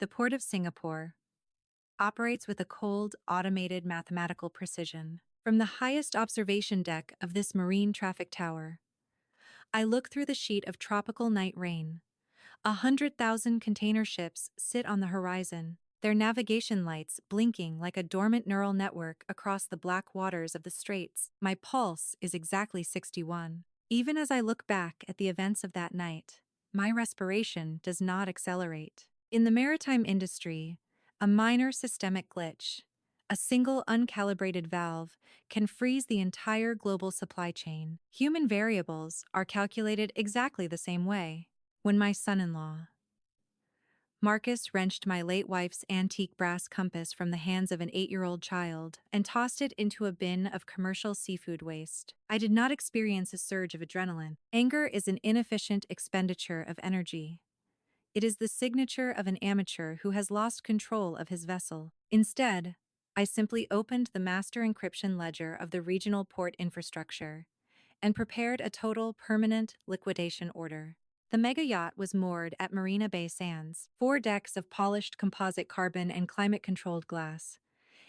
The Port of Singapore operates with a cold, automated mathematical precision. From the highest observation deck of this marine traffic tower, I look through the sheet of tropical night rain. 100,000 container ships sit on the horizon, their navigation lights blinking like a dormant neural network across the black waters of the straits. My pulse is exactly 61. Even as I look back at the events of that night, my respiration does not accelerate. In the maritime industry, a minor systemic glitch, a single uncalibrated valve, can freeze the entire global supply chain. Human variables are calculated exactly the same way. When my son-in-law, Marcus, wrenched my late wife's antique brass compass from the hands of an 8-year-old child and tossed it into a bin of commercial seafood waste, I did not experience a surge of adrenaline. Anger is an inefficient expenditure of energy. It is the signature of an amateur who has lost control of his vessel. Instead, I simply opened the master encryption ledger of the regional port infrastructure and prepared a total permanent liquidation order. The mega yacht was moored at Marina Bay Sands, 4 decks of polished composite carbon and climate-controlled glass.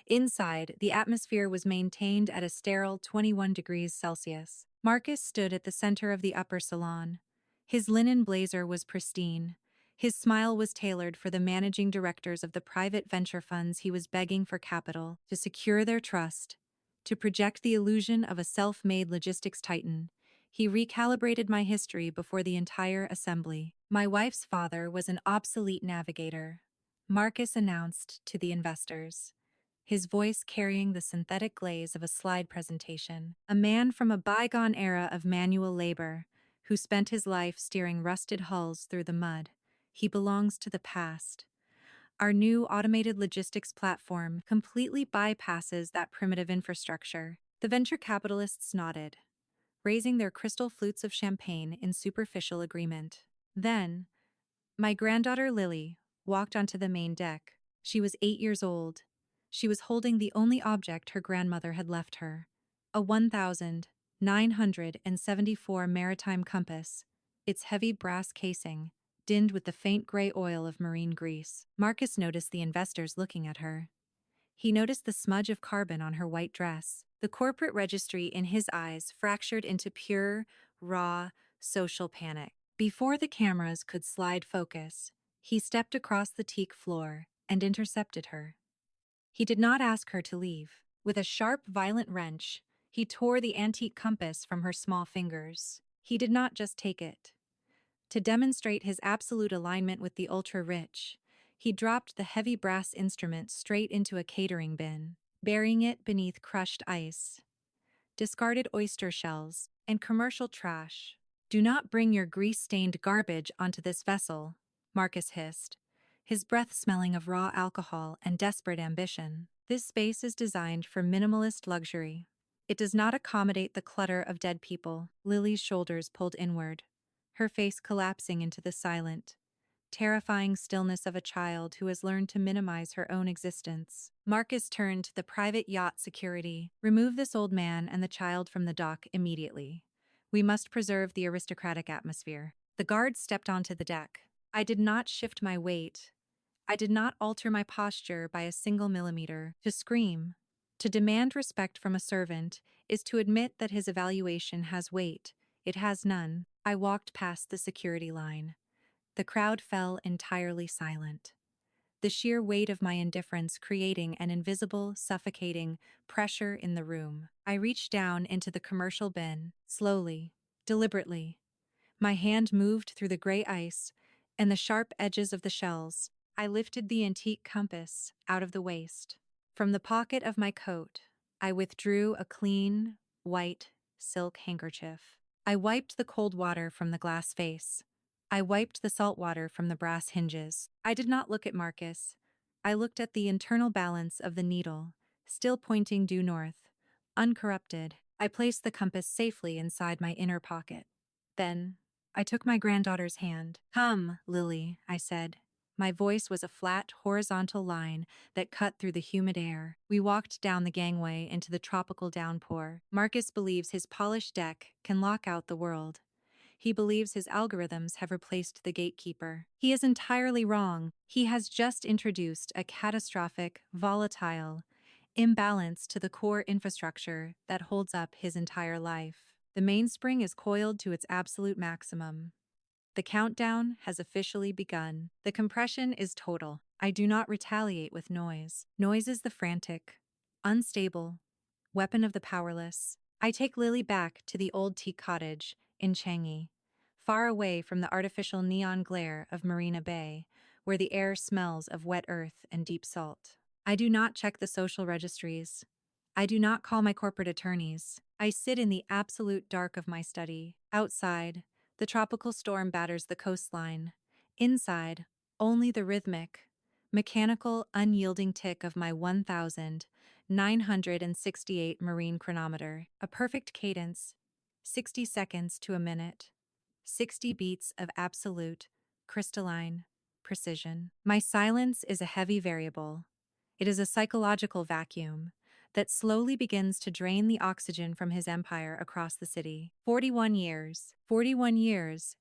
Inside, the atmosphere was maintained at a sterile 21 degrees Celsius. Marcus stood at the center of the upper salon. His linen blazer was pristine. His smile was tailored for the managing directors of the private venture funds he was begging for capital to secure their trust, to project the illusion of a self-made logistics titan. He recalibrated my history before the entire assembly. My wife's father was an obsolete navigator, Marcus announced to the investors, his voice carrying the synthetic glaze of a slide presentation. A man from a bygone era of manual labor, who spent his life steering rusted hulls through the mud. He belongs to the past. Our new automated logistics platform completely bypasses that primitive infrastructure. The venture capitalists nodded, raising their crystal flutes of champagne in superficial agreement. Then, my granddaughter Lily walked onto the main deck. She was 8 years old. She was holding the only object her grandmother had left her, a 1,974 maritime compass, its heavy brass casing dimmed with the faint gray oil of marine grease. Marcus noticed the investors looking at her. He noticed the smudge of carbon on her white dress. The corporate registry in his eyes fractured into pure, raw, social panic. Before the cameras could slide focus, he stepped across the teak floor and intercepted her. He did not ask her to leave. With a sharp, violent wrench, he tore the antique compass from her small fingers. He did not just take it. To demonstrate his absolute alignment with the ultra-rich, he dropped the heavy brass instrument straight into a catering bin, burying it beneath crushed ice, discarded oyster shells, and commercial trash. "Do not bring your grease-stained garbage onto this vessel," Marcus hissed, his breath smelling of raw alcohol and desperate ambition. "This space is designed for minimalist luxury. It does not accommodate the clutter of dead people." Lily's shoulders pulled inward, her face collapsing into the silent, terrifying stillness of a child who has learned to minimize her own existence. Marcus turned to the private yacht security. "Remove this old man and the child from the dock immediately. We must preserve the aristocratic atmosphere." The guards stepped onto the deck. I did not shift my weight. I did not alter my posture by a single millimeter. To scream, to demand respect from a servant, is to admit that his evaluation has weight. It has none. I walked past the security line. The crowd fell entirely silent, the sheer weight of my indifference creating an invisible, suffocating pressure in the room. I reached down into the commercial bin, slowly, deliberately. My hand moved through the gray ice and the sharp edges of the shells. I lifted the antique compass out of the waste. From the pocket of my coat, I withdrew a clean, white silk handkerchief. I wiped the cold water from the glass face. I wiped the salt water from the brass hinges. I did not look at Marcus. I looked at the internal balance of the needle, still pointing due north, uncorrupted. I placed the compass safely inside my inner pocket. Then, I took my granddaughter's hand. "Come, Lily," I said. My voice was a flat, horizontal line that cut through the humid air. We walked down the gangway into the tropical downpour. Marcus believes his polished deck can lock out the world. He believes his algorithms have replaced the gatekeeper. He is entirely wrong. He has just introduced a catastrophic, volatile imbalance to the core infrastructure that holds up his entire life. The mainspring is coiled to its absolute maximum. The countdown has officially begun. The compression is total. I do not retaliate with noise. Noise is the frantic, unstable weapon of the powerless. I take Lily back to the old teak cottage in Changi, far away from the artificial neon glare of Marina Bay, where the air smells of wet earth and deep salt. I do not check the social registries. I do not call my corporate attorneys. I sit in the absolute dark of my study. Outside, the tropical storm batters the coastline. Inside, only the rhythmic, mechanical, unyielding tick of my 1,968 marine chronometer. A perfect cadence, 60 seconds to a minute. 60 beats of absolute, crystalline precision. My silence is a heavy variable. It is a psychological vacuum that slowly begins to drain the oxygen from his empire across the city. 41 years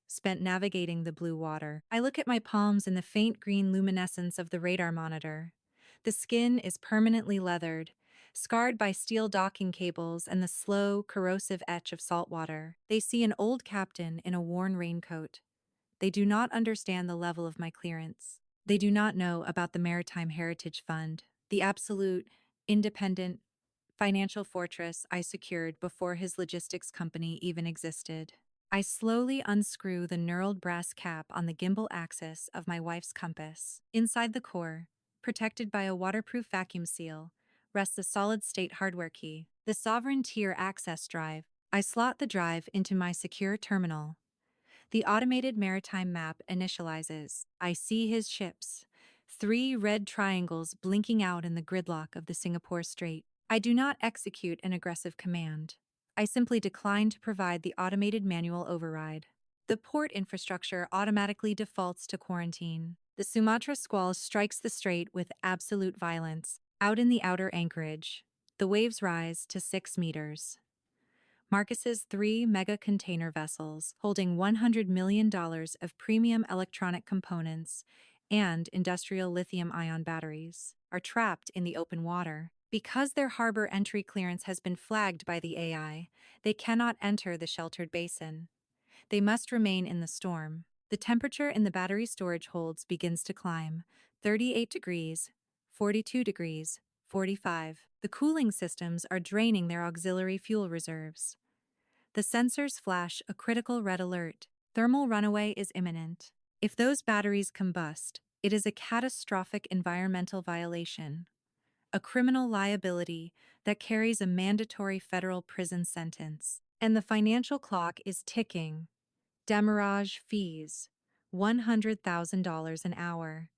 spent navigating the blue water. I look at my palms in the faint green luminescence of the radar monitor. The skin is permanently leathered, scarred by steel docking cables and the slow, corrosive etch of salt water. They see an old captain in a worn raincoat. They do not understand the level of my clearance. They do not know about the Maritime Heritage Fund, the absolute, independent financial fortress I secured before his logistics company even existed. I slowly unscrew the knurled brass cap on the gimbal axis of my wife's compass. Inside the core, protected by a waterproof vacuum seal, rests a solid-state hardware key, the Sovereign Tier Access Drive. I slot the drive into my secure terminal. The automated maritime map initializes. I see his ships, 3 red triangles blinking out in the gridlock of the Singapore Strait. I do not execute an aggressive command. I simply decline to provide the automated manual override. The port infrastructure automatically defaults to quarantine. The Sumatra Squall strikes the strait with absolute violence. Out in the outer anchorage, the waves rise to 6 meters. Marcus's 3 mega container vessels, holding $100 million of premium electronic components and industrial lithium-ion batteries, are trapped in the open water. Because their harbor entry clearance has been flagged by the AI, they cannot enter the sheltered basin. They must remain in the storm. The temperature in the battery storage holds begins to climb: 38 degrees, 42 degrees, 45. The cooling systems are draining their auxiliary fuel reserves. The sensors flash a critical red alert. Thermal runaway is imminent. If those batteries combust, it is a catastrophic environmental violation, a criminal liability that carries a mandatory federal prison sentence. And the financial clock is ticking. Demurrage fees, $100,000 an hour,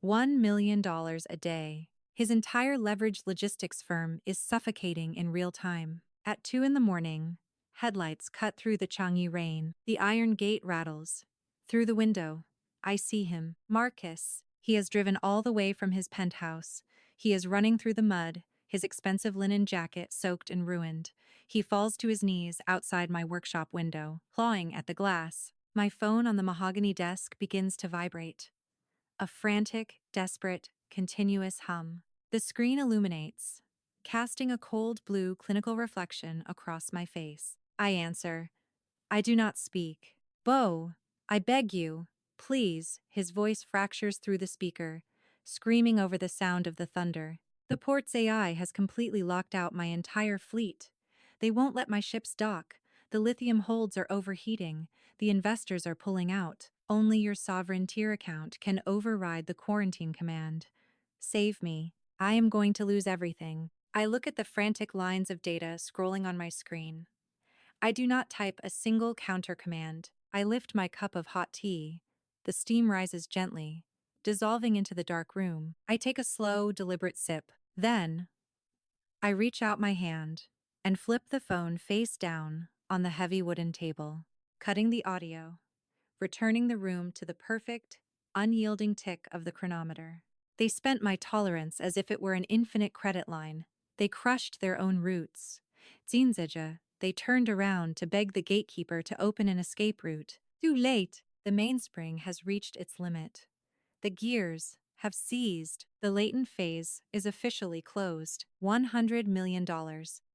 $1 million a day. His entire leveraged logistics firm is suffocating in real time. At 2 in the morning, headlights cut through the Changi rain. The iron gate rattles. Through the window, I see him. Marcus. He has driven all the way from his penthouse. He is running through the mud, his expensive linen jacket soaked and ruined. He falls to his knees outside my workshop window, clawing at the glass. My phone on the mahogany desk begins to vibrate. A frantic, desperate, continuous hum. The screen illuminates, casting a cold blue clinical reflection across my face. I answer. I do not speak. Bo, I beg you, please. His voice fractures through the speaker, screaming over the sound of the thunder. The port's AI has completely locked out my entire fleet. They won't let my ships dock. The lithium holds are overheating. The investors are pulling out. Only your sovereign tier account can override the quarantine command. Save me. I am going to lose everything. I look at the frantic lines of data scrolling on my screen. I do not type a single counter command. I lift my cup of hot tea. The steam rises gently, dissolving into the dark room. I take a slow, deliberate sip. Then, I reach out my hand and flip the phone face down on the heavy wooden table, cutting the audio, returning the room to the perfect, unyielding tick of the chronometer. They spent my tolerance as if it were an infinite credit line. They crushed their own roots. Zinzija, They turned around to beg the gatekeeper to open an escape route. Too late. The mainspring has reached its limit. The gears have seized. The latent phase is officially closed. $100 million,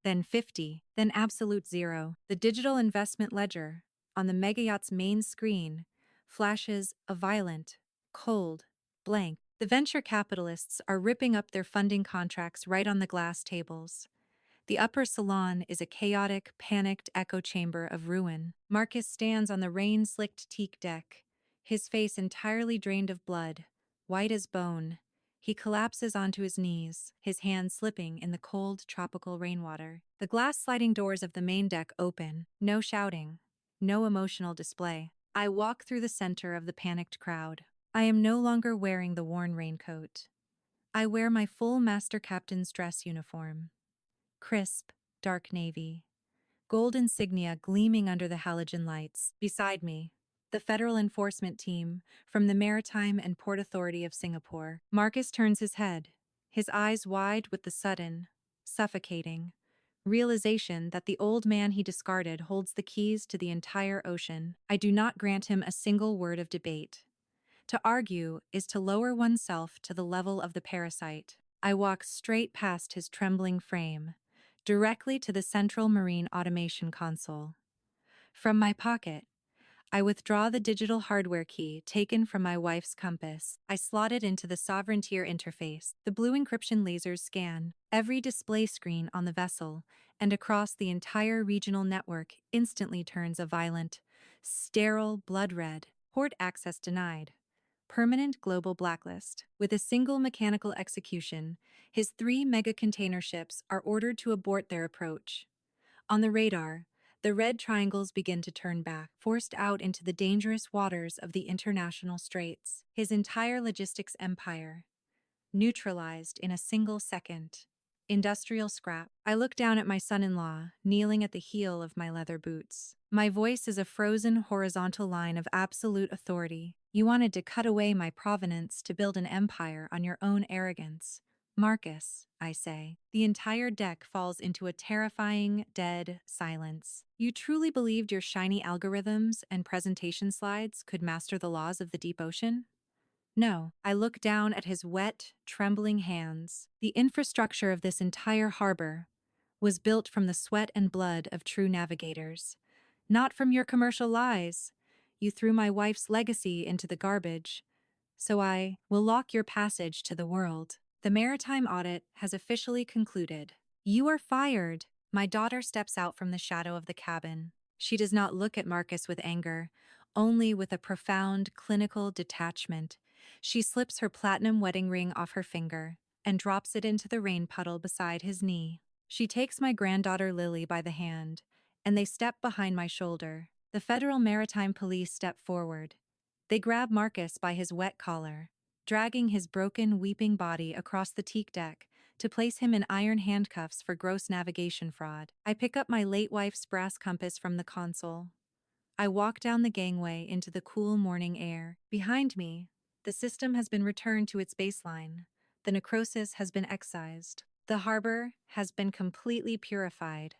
then 50, then absolute zero. The digital investment ledger on the megayacht's main screen flashes a violent, cold blank. The venture capitalists are ripping up their funding contracts right on the glass tables. The upper salon is a chaotic, panicked echo chamber of ruin. Marcus stands on the rain-slicked teak deck, his face entirely drained of blood, white as bone. He collapses onto his knees, his hands slipping in the cold, tropical rainwater. The glass sliding doors of the main deck open. No shouting, no emotional display. I walk through the center of the panicked crowd. I am no longer wearing the worn raincoat. I wear my full master captain's dress uniform. Crisp, dark navy. Gold insignia gleaming under the halogen lights. Beside me, the federal enforcement team from the Maritime and Port Authority of Singapore. Marcus turns his head, his eyes wide with the sudden, suffocating realization that the old man he discarded holds the keys to the entire ocean. I do not grant him a single word of debate. To argue is to lower oneself to the level of the parasite. I walk straight past his trembling frame, directly to the central marine automation console. From my pocket, I withdraw the digital hardware key taken from my wife's compass. I slot it into the Sovereigntier interface. The blue encryption lasers scan every display screen on the vessel, and across the entire regional network instantly turns a violent, sterile blood red. Port access denied. Permanent global blacklist. With a single mechanical execution, his 3 mega-container ships are ordered to abort their approach. On the radar, the red triangles begin to turn back, forced out into the dangerous waters of the international straits. His entire logistics empire, neutralized in a single second. Industrial scrap. I look down at my son-in-law, kneeling at the heel of my leather boots. My voice is a frozen horizontal line of absolute authority. You wanted to cut away my provenance to build an empire on your own arrogance. Marcus, I say. The entire deck falls into a terrifying, dead silence. You truly believed your shiny algorithms and presentation slides could master the laws of the deep ocean? No. I look down at his wet, trembling hands. The infrastructure of this entire harbor was built from the sweat and blood of true navigators, not from your commercial lies. You threw my wife's legacy into the garbage, so I will lock your passage to the world. The maritime audit has officially concluded. You are fired. My daughter steps out from the shadow of the cabin. She does not look at Marcus with anger, only with a profound clinical detachment. She slips her platinum wedding ring off her finger and drops it into the rain puddle beside his knee. She takes my granddaughter Lily by the hand, and they step behind my shoulder. The Federal Maritime Police step forward. They grab Marcus by his wet collar, dragging his broken, weeping body across the teak deck to place him in iron handcuffs for gross navigation fraud. I pick up my late wife's brass compass from the console. I walk down the gangway into the cool morning air. Behind me, the system has been returned to its baseline. The necrosis has been excised. The harbor has been completely purified.